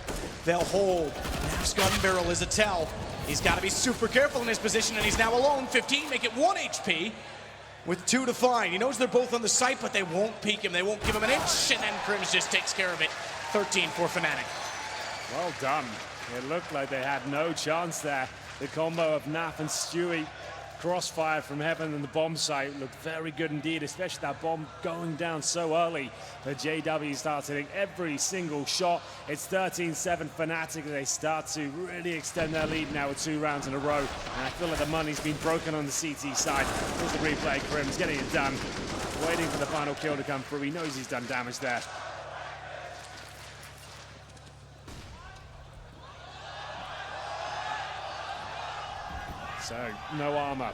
They'll hold. Naf's gun barrel is a tell. He's got to be super careful in his position, and he's now alone. 15, make it 1 HP with 2 to find. He knows they're both on the site, but they won't peek him. They won't give him an inch, and then Crims just takes care of it. 13 for Fnatic. Well done. It looked like they had no chance there. The combo of Naf and Stewie, crossfire from heaven and the bomb site looked very good indeed, especially that bomb going down so early. But JW starts hitting every single shot. It's 13-7 Fnatic. They start to really extend their lead now with 2 rounds in a row. And I feel like the money's been broken on the CT side. Here's the replay. Crim's getting it done. Waiting for the final kill to come through. He knows he's done damage there. So, no armor.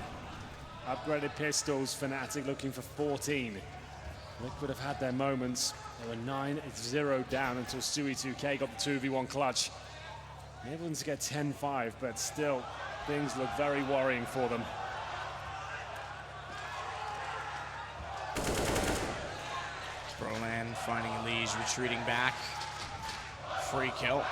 Upgraded pistols, Fnatic looking for 14. Liquid have had their moments. They were 9-0 down until Stewie 2K got the 2v1 clutch. Able to get 10-5, but still, things look very worrying for them. Brolan finding Elise, retreating back. Free kill.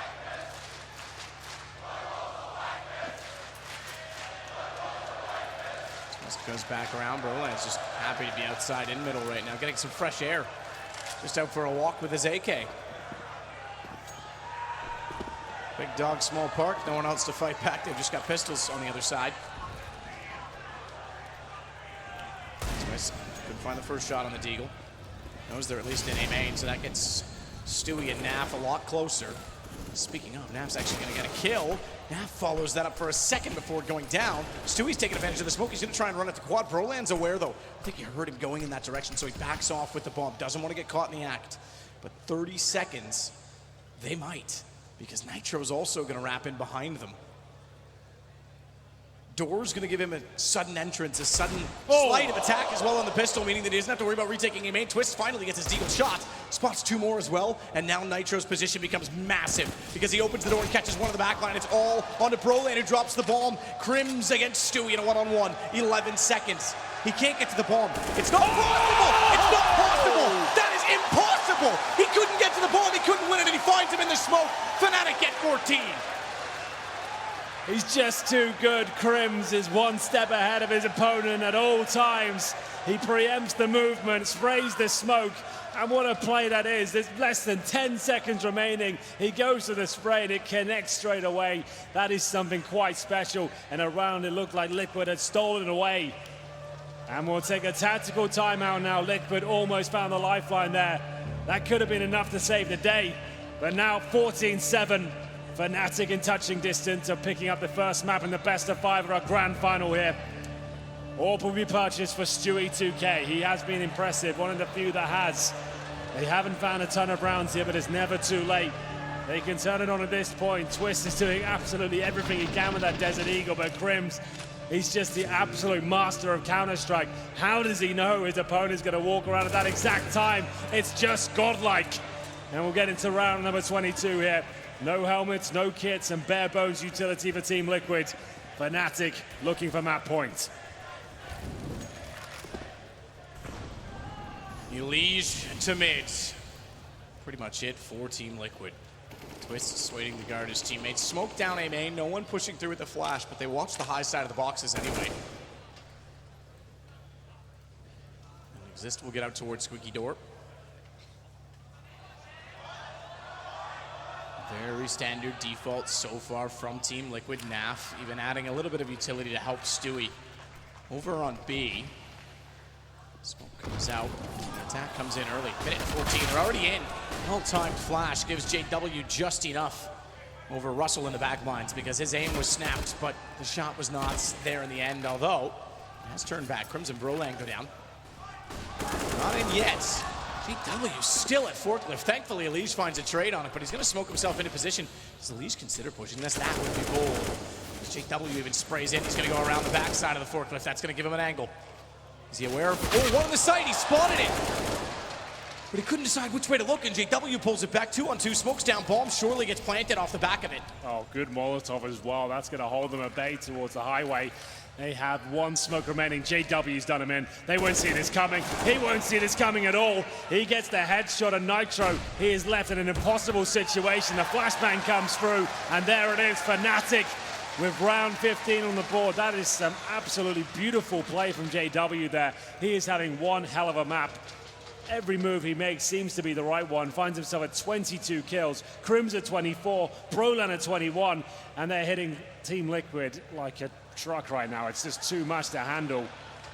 Goes back around. Brolan's just happy to be outside in middle right now, getting some fresh air. Just out for a walk with his AK. Big dog, small park. No one else to fight back. They've just got pistols on the other side. Twist couldn't find the first shot on the Deagle. Knows they're at least in A main, so that gets Stewie and Naf a lot closer. Speaking of, Naf's actually going to get a kill. Naf follows that up for a second before going down. Stewie's taking advantage of the smoke. He's going to try and run at the quad. Brolan's aware, though. I think he heard him going in that direction, so he backs off with the bomb. Doesn't want to get caught in the act. But 30 seconds, they might, because Nitro's also going to wrap in behind them. Door's going to give him a sudden entrance, a sudden sleight of attack as well on the pistol, meaning that he doesn't have to worry about retaking a main. Twist finally gets his Deagle shot, spots 2 more as well, and now Nitro's position becomes massive because he opens the door and catches one of the backline. It's all onto Brolan, who drops the bomb. Crims against Stewie in a one-on-one. 11 seconds. He can't get to the bomb. It's not possible! It's not possible! That is impossible! He couldn't get to the bomb, he couldn't win it, and he finds him in the smoke. Fnatic get 14. He's just too good. Crims is 1 step ahead of his opponent at all times. He preempts the movement, sprays the smoke, and what a play that is. There's less than 10 seconds remaining. He goes to the spray and it connects straight away. That is something quite special. And around it looked like Liquid had stolen it away. And we'll take a tactical timeout now. Liquid almost found the lifeline there. That could have been enough to save the day. But now 14-7. Fnatic in touching distance of picking up the first map in the best of 5 of our grand final here. Orb will be purchased for Stewie 2K. He has been impressive, one of the few that has. They haven't found a ton of rounds here, but it's never too late. They can turn it on at this point. Twist is doing absolutely everything he can with that Desert Eagle, but Crims, he's just the absolute master of Counter-Strike. How does he know his opponent's going to walk around at that exact time? It's just godlike. And we'll get into round number 22 here. No helmets, no kits, and bare bones utility for Team Liquid. Fnatic looking for map point. Elise to mid. Pretty much it for Team Liquid. Twist waiting to guard his teammates. Smoke down A main, no one pushing through with the flash, but they watch the high side of the boxes anyway. And Exist will get out towards Squeaky Door. Very standard default so far from Team Liquid. Naf even adding a little bit of utility to help Stewie. Over on B. Smoke comes out. The attack comes in early. Minute 14. They're already in. Well-timed flash gives JW just enough over Russell in the back lines because his aim was snapped, but the shot was not there in the end, although it has turned back. Crimson Brolan go down. Not in yet. JW still at forklift. Thankfully, Elise finds a trade on it, but he's going to smoke himself into position. Does Elise consider pushing this? That would be bold. JW even sprays in. He's going to go around the backside of the forklift. That's going to give him an angle. Is he aware of? Oh, one on the side. He spotted it. But he couldn't decide which way to look, and JW pulls it back. 2-on-2. Smokes down. Bomb surely gets planted off the back of it. Oh, good Molotov as well. That's going to hold them at bay towards the highway. They have one smoke remaining. JW's done him in. They won't see this coming. He won't see this coming at all. He gets the headshot of Nitro. He is left in an impossible situation. The flashbang comes through, and there it is, Fnatic with round 15 on the board. That is some absolutely beautiful play from JW there. He is having one hell of a map. Every move he makes seems to be the right one. Finds himself at 22 kills. Crim's at 24, Brolan at 21, and they're hitting Team Liquid like a truck right now. It's just too much to handle.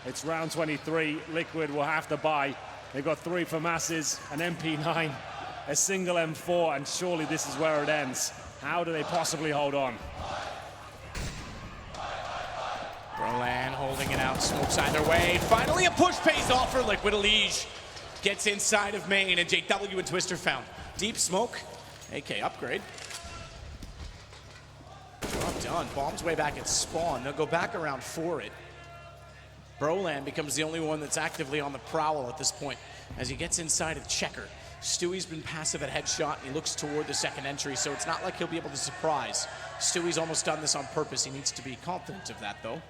It's round 23. Liquid will have to buy. They've got 3 FAMASes, an MP9, a single M4, and surely this is where it ends. How do they possibly hold on? Brolan holding it out, smokes either way. Finally a push pays off for Liquid. Elige gets inside of main, and JW and Twister found. Deep smoke, AK upgrade. Job done, bombs way back at spawn. They'll go back around for it. Brolan becomes the only one that's actively on the prowl at this point as he gets inside of Checker. Stewie's been passive at headshot, and he looks toward the second entry, so it's not like he'll be able to surprise. Stewie's almost done this on purpose. He needs to be confident of that, though.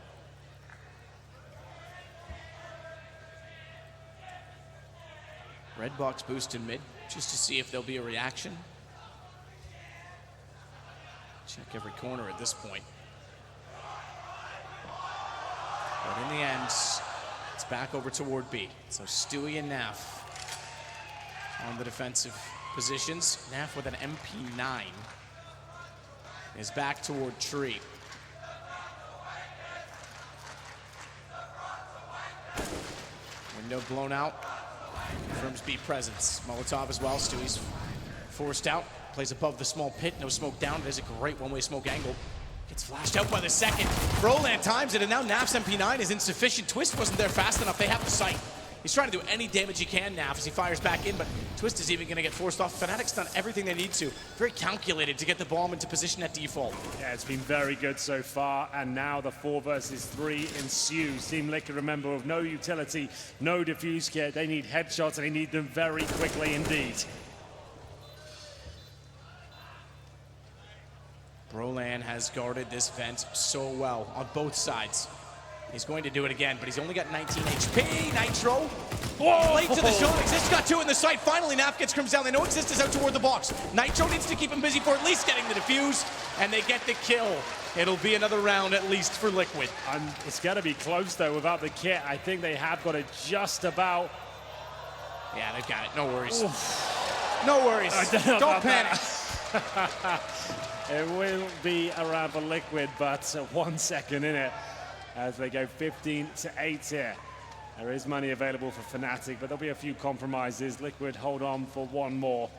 Red box boost in mid, just to see if there'll be a reaction. Check every corner at this point. But in the end, it's back over toward B. So Stewie and Naf on the defensive positions. Naf with an MP9 is back toward tree. Window blown out. Confirms B presence. Molotov as well. Stewie's forced out. Plays above the small pit. No smoke down. There's a great one-way smoke angle. Gets flashed out by the second. Brolan times it, and now Naf's MP9 is insufficient. Twist wasn't there fast enough. They have the sight. He's trying to do any damage he can, Naf, as he fires back in, but Twist is even going to get forced off. Fnatic's done everything they need to. Very calculated to get the bomb into position at default. Yeah, it's been very good so far, and now the 4 versus 3 ensues. Team Liquid, remember, with no utility, no defuse kit. They need headshots, and they need them very quickly indeed. Brolan has guarded this vent so well on both sides. He's going to do it again, but he's only got 19 HP. Nitro, late to the show. Exist got 2 in the site. Finally, Naf gets Crims down. They know Exist is out toward the box. Nitro needs to keep him busy for at least getting the defuse, and they get the kill. It'll be another round at least for Liquid. It's got to be close, though, without the kit. I think they have got it just about. Yeah, they've got it. No worries. Oof. No worries. Don't panic. It will be around for Liquid, but 1 second in it as they go 15-8 here. There is money available for Fnatic, but there'll be a few compromises. Liquid hold on for 1 more.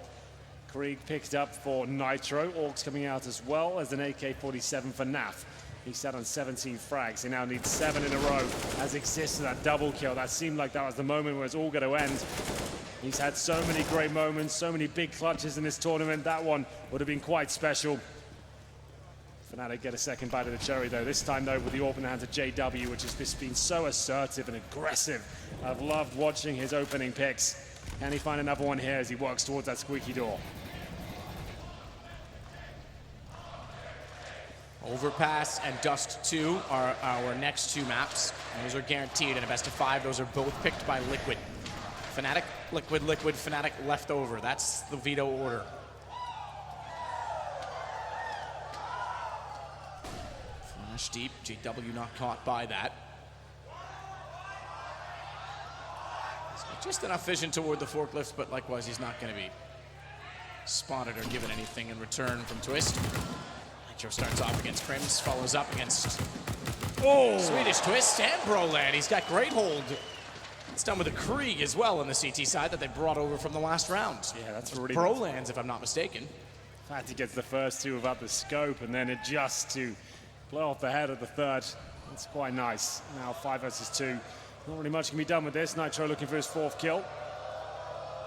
Krieg picked up for Nitro. Orcs coming out as well as an AK-47 for Naf. He sat on 17 frags. He now needs 7 in a row as Exists that double kill. That seemed like that was the moment where it's all going to end. He's had so many great moments, so many big clutches in this tournament. That one would have been quite special. Fnatic get a second bite of the cherry, though. This time, though, with the AWP in the hands of JW, which has just been so assertive and aggressive. I've loved watching his opening picks. Can he find another one here as he works towards that squeaky door? Overpass and Dust 2 are our next 2 maps. And those are guaranteed in a best of 5. Those are both picked by Liquid. Fnatic, Liquid, Liquid, Fnatic left over. That's the veto order. Flash deep, JW not caught by that. He's got just enough vision toward the forklifts, but likewise he's not going to be spotted or given anything in return from Twist. Nitro starts off against Crims, follows up against Swedish Twist and Brolan. He's got great hold. It's done with a Krieg as well on the CT side that they brought over from the last round. Yeah, that's really Brolan's, if I'm not mistaken. In fact, he gets the first 2 without the scope and then adjusts to blow off the head of the third. That's quite nice. Now 5 versus 2. Not really much can be done with this. Nitro looking for his 4th kill.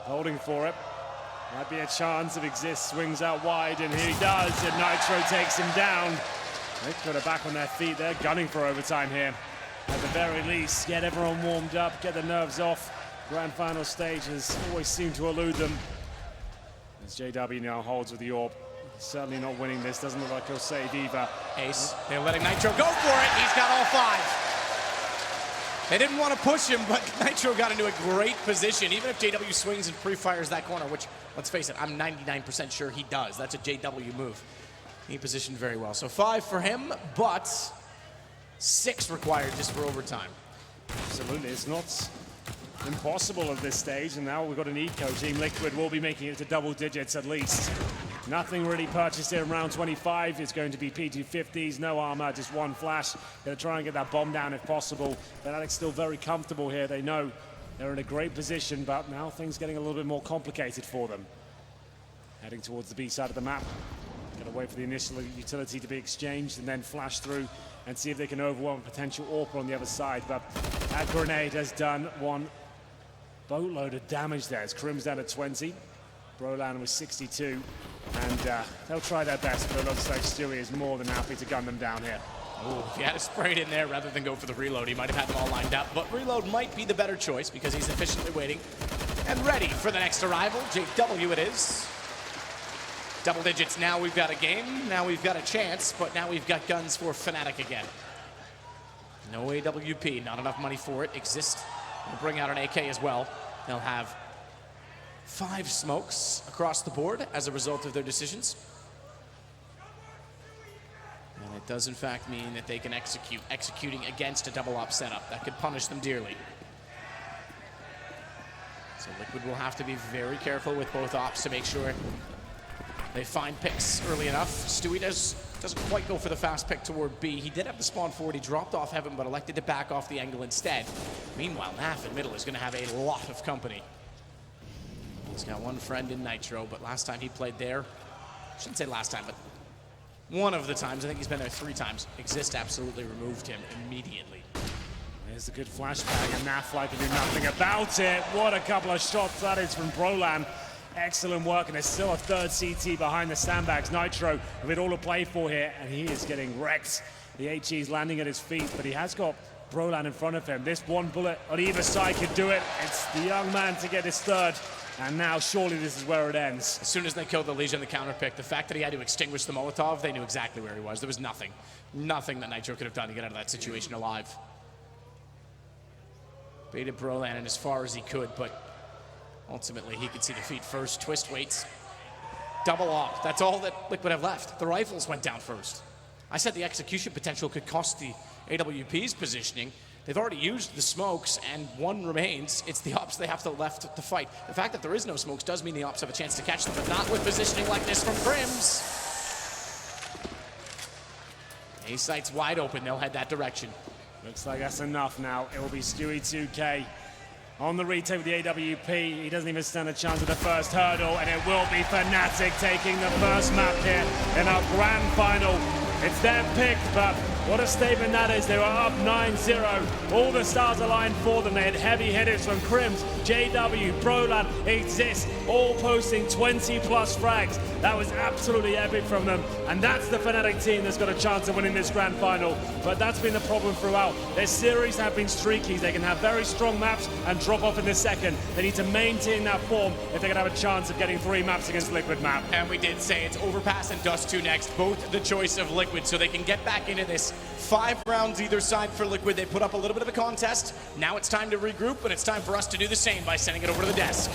Holding for it. Might be a chance if Exist swings out wide, and here he does, and Nitro takes him down. Liquid are back on their feet. They're gunning for overtime here. At the very least, get everyone warmed up, get the nerves off. Grand final stages always seem to elude them. As JW now holds with the AWP. Certainly not winning this. Doesn't look like he'll save either. Ace, they're letting Nitro go for it. He's got all 5. They didn't want to push him, but Nitro got into a great position. Even if JW swings and pre-fires that corner, which, let's face it, I'm 99% sure he does. That's a JW move. He positioned very well. So 5 for him, but 6 required just for overtime. Absolutely. It's not impossible at this stage, and now we've got an eco. Team Liquid will be making it to double digits at least. Nothing really purchased here in round 25. It's going to be P250s, no armor, just one flash. Gonna try and get that bomb down if possible. Fnatic's still very comfortable here. They know they're in a great position, but now things getting a little bit more complicated for them. Heading towards the B side of the map. Gotta wait for the initial utility to be exchanged and then flash through and see if they can overwhelm a potential AWP on the other side. But that grenade has done one boatload of damage there. As Crim's down to 20. Brolan was 62. And they'll try their best, but it looks like Stewie is more than happy to gun them down here. Ooh, if he had sprayed in there rather than go for the reload, he might have had them all lined up. But reload might be the better choice because he's efficiently waiting and ready for the next arrival. JW it is. Double digits, now we've got a game, now we've got a chance, but now we've got guns for Fnatic again. No AWP, not enough money for it. Exist will bring out an AK as well. They'll have 5 smokes across the board as a result of their decisions. And it does in fact mean that they can executing against a double op setup. That could punish them dearly. So Liquid will have to be very careful with both ops to make sure they find picks early enough. Stewie doesn't quite go for the fast pick toward B. He did have the spawn forward. He dropped off Heaven, but elected to back off the angle instead. Meanwhile, Naf in middle is going to have a lot of company. He's got one friend in Nitro, but last time he played there, I shouldn't say last time, but one of the times, I think he's been there 3 times, Exist absolutely removed him immediately. There's a good flashback, and Nafly can do nothing about it. What a couple of shots that is from Brolan. Excellent work, and there's still a third CT behind the sandbags. Nitro with it all to play for here, and he is getting wrecked. The HE is landing at his feet, but he has got Brolan in front of him. This one bullet on either side could do it. It's the young man to get his third, and now surely this is where it ends. As soon as they killed the Legion, the counter pick, the fact that he had to extinguish the Molotov, they knew exactly where he was. There was nothing that Nitro could have done to get out of that situation alive. Baited Brolan in as far as he could, but ultimately, he could see defeat first. Twist waits. Double op. That's all that Liquid have left. The rifles went down first. I said the execution potential could cost the AWP's positioning. They've already used the smokes, and one remains. It's the ops they have to left to fight. The fact that there is no smokes does mean the ops have a chance to catch them, but not with positioning like this from Crims. A site's wide open. They'll head that direction. Looks like that's enough now. It will be Stewie 2K. On the retake with the AWP, he doesn't even stand a chance at the first hurdle, and it will be Fnatic taking the first map here in our grand final. It's their pick, but what a statement that is. They were up 9-0. All the stars aligned for them. They had heavy hitters from Crims, JW, Brolan, Exist, all posting 20-plus frags. That was absolutely epic from them, and that's the Fnatic team that's got a chance of winning this grand final. But that's been the problem throughout. Their series have been streaky. They can have very strong maps and drop off in the second. They need to maintain that form if they're going to have a chance of getting 3 maps against Liquid map. And we did say it's Overpass and Dust 2 next, both the choice of Liquid, so they can get back into this. 5 rounds either side for Liquid. They put up a little bit of a contest. Now it's time to regroup, and it's time for us to do the same by sending it over to the desk.